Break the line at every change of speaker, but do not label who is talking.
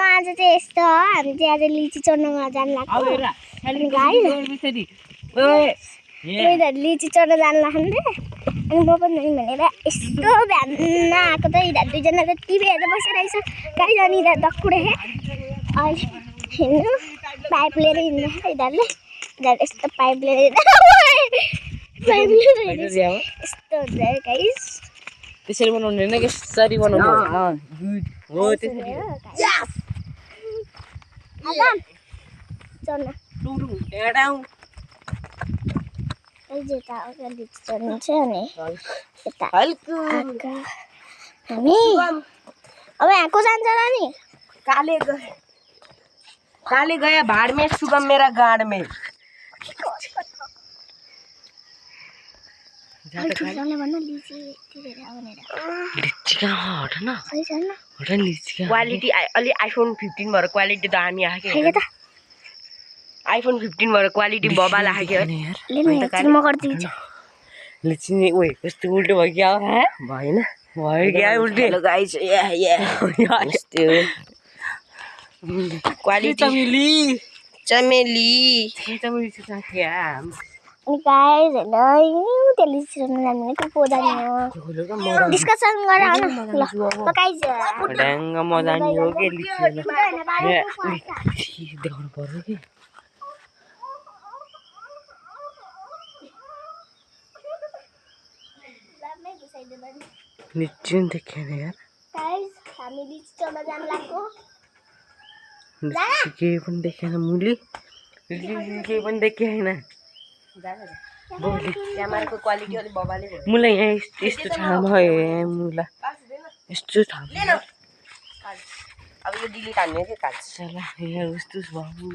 आज चाहिँ यस्तो हो हामी चाहिँ आज लिची चढ्न जान लाग्यो लिची चढ्न जान लाग्यो अनि म पनि भनेर यस्तो भ्यान आएको त यिनीहरू दुईजना त टिभी हेर्दै बसिरहेछ गाडी जाने यिनीहरू दक्कुडे अहिले हिँड्नु पाइप लिएर हिँड्नु यिनीहरूले यस्तो पाइप लिएर यस्तो हुन्छ गाइस
त्यसरी बनाउनु हैन कसरी बनाउनु हो त्यसरी
चढ्न यता अगाडि चढ्नु छ अनि यता हामी अब यहाँ को जान्छ र नि
काले गया भाड़ में शुभम मेरा गाड़ में क्वालिटी अलि आइफोन 15 भएर क्वालिटी त हामी आके आइफोन 15 भएर क्वालिटी बबाल आके
म गर्दिन्छु
लिचिने ओए कस्तो उल्टो भयो क्या भएन भयो क्या उल्टे गाइस क्वालिटी चमेली
अनि गाइस हैन त्यसले छिर्न जान्ने त पोजानी हो डिस्कसन गरे आउन ल गाइस
ढ्याङ्ग मजानी हो के लिची देखाउनु पर्यो कि लिची देखेन यार
गाइस हामी लिची चढ्न जान लाग्यो
लिची के पनि देखेन मुली के पनि देखेन क्यामेराको क्वालिटी अलि बबाले भयो मुला यहाँ यस्तो ठाउँमा भयो मुला यस्तो ठाउँमा अब यो डिलिट हान्ने के काट्छ ल यहाँ उस्तो भयो